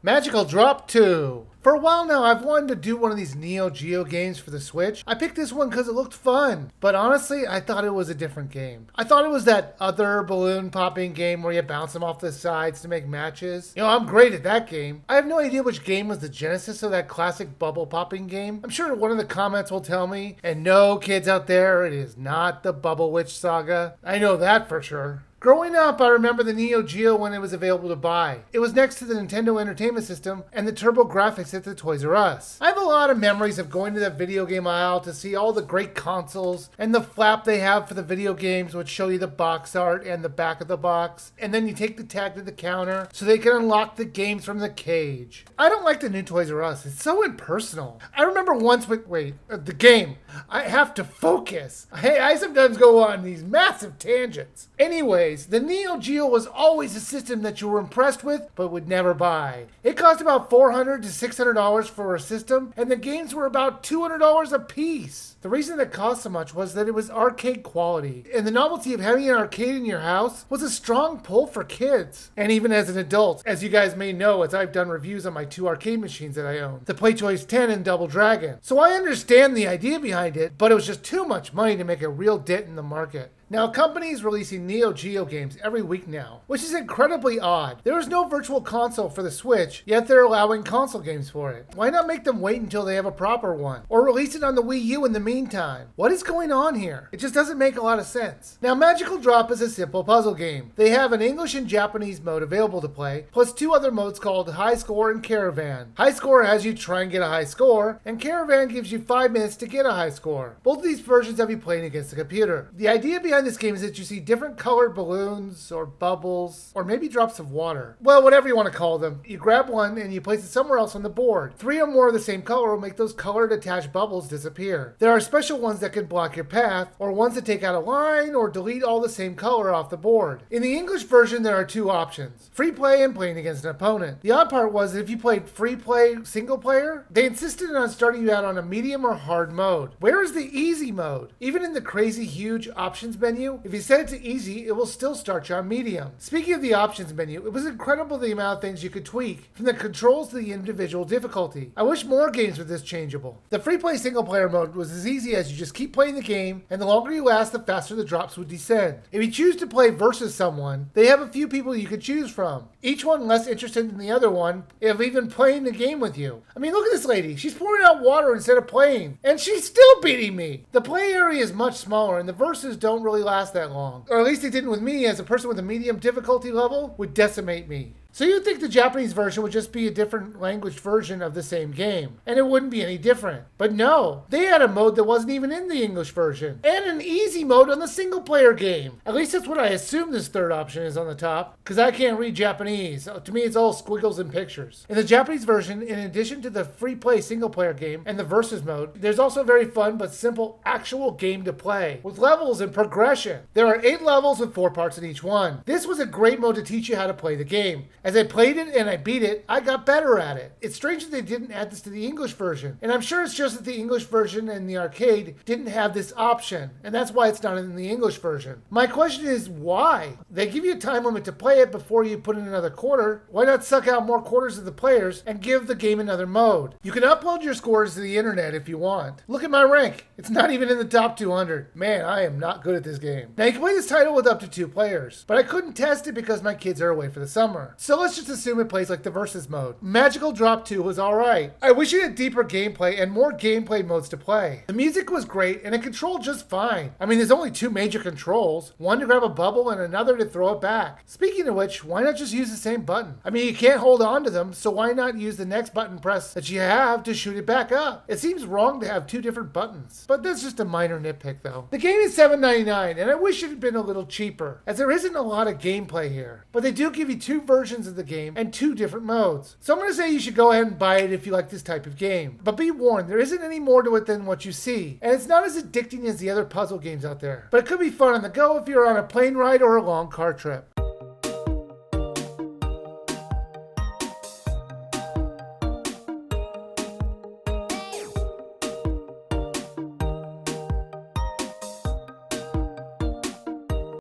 Magical Drop 2. For a while now, I've wanted to do one of these Neo Geo games for the Switch. I picked this one because it looked fun, but honestly, I thought it was a different game. I thought it was that other balloon popping game where you bounce them off the sides to make matches. You know, I'm great at that game. I have no idea which game was the genesis of that classic bubble popping game. I'm sure one of the comments will tell me, and no, kids out there, it is not the Bubble Witch Saga. I know that for sure. Growing up, I remember the Neo Geo when it was available to buy. It was next to the Nintendo Entertainment System and the Turbo Graphics at the Toys R Us. I have a lot of memories of going to that video game aisle to see all the great consoles and the flap they have for the video games, which show you the box art and the back of the box. And then you take the tag to the counter so they can unlock the games from the cage. I don't like the new Toys R Us. It's so impersonal. I remember once with, the game. I have to focus. I sometimes go on these massive tangents. Anyways, the Neo Geo was always a system that you were impressed with, but would never buy. It cost about $400 to $600 for a system, and the games were about $200 a piece. The reason it cost so much was that it was arcade quality, and the novelty of having an arcade in your house was a strong pull for kids. And even as an adult, as you guys may know, as I've done reviews on my two arcade machines that I own, the PlayChoice 10 and Double Dragon. So I understand the idea behind it, but it was just too much money to make a real dent in the market. Now, a company is releasing Neo Geo games every week now, which is incredibly odd. There is no virtual console for the Switch, yet they're allowing console games for it. Why not make them wait until they have a proper one? Or release it on the Wii U in the meantime? What is going on here? It just doesn't make a lot of sense. Now, Magical Drop is a simple puzzle game. They have an English and Japanese mode available to play, plus two other modes called High Score and Caravan. High Score has you try and get a high score, and Caravan gives you 5 minutes to get a high score. Both of these versions have you playing against the computer. The idea behind this game is that you see different colored balloons or bubbles or maybe drops of water. Well, whatever you want to call them. You grab one and you place it somewhere else on the board. 3 or more of the same color will make those colored attached bubbles disappear. There are special ones that can block your path, or ones that take out a line or delete all the same color off the board. In the English version, there are 2 options: free play and playing against an opponent. The odd part was that if you played free play single player, they insisted on starting you out on a medium or hard mode. Where is the easy mode? Even in the crazy huge options menu, if you set it to easy, it will still start you on medium. Speaking of the options menu, it was incredible the amount of things you could tweak, from the controls to the individual difficulty. I wish more games were this changeable. The free play single player mode was as easy as you just keep playing the game, and the longer you last, the faster the drops would descend. If you choose to play versus someone, they have a few people you could choose from, each one less interested than the other one, if even playing the game with you. I mean, look at this lady. She's pouring out water instead of playing, and she's still beating me. The play area is much smaller, and the verses don't really last that long. Or at least it didn't with me, as a person with a medium difficulty level would decimate me. So you'd think the Japanese version would just be a different language version of the same game, and it wouldn't be any different. But no, they had a mode that wasn't even in the English version, and an easy mode on the single player game. At least that's what I assume this third option is on the top, because I can't read Japanese. To me, it's all squiggles and pictures. In the Japanese version, in addition to the free play single player game and the versus mode, there's also a very fun but simple actual game to play, with levels and progression. There are 8 levels with 4 parts in each one. This was a great mode to teach you how to play the game. As I played it and I beat it, I got better at it. It's strange that they didn't add this to the English version. And I'm sure it's just that the English version and the arcade didn't have this option. And that's why it's not in the English version. My question is, why? They give you a time limit to play it before you put in another quarter. Why not suck out more quarters of the players and give the game another mode? You can upload your scores to the internet if you want. Look at my rank. It's not even in the top 200. Man, I am not good at this game. Now you can play this title with up to 2 players, but I couldn't test it because my kids are away for the summer. So let's just assume it plays like the versus mode. Magical Drop 2 was alright. I wish it had deeper gameplay and more gameplay modes to play. The music was great and it controlled just fine. I mean, there's only 2 major controls, one to grab a bubble and another to throw it back. Speaking of which, why not just use the same button? I mean, you can't hold on to them, so why not use the next button press that you have to shoot it back up? It seems wrong to have 2 different buttons, but that's just a minor nitpick though. The game is $7.99 and I wish it had been a little cheaper, as there isn't a lot of gameplay here, but they do give you 2 versions of the game and 2 different modes. So I'm going to say you should go ahead and buy it if you like this type of game. But be warned, there isn't any more to it than what you see. And it's not as addicting as the other puzzle games out there. But it could be fun on the go if you're on a plane ride or a long car trip.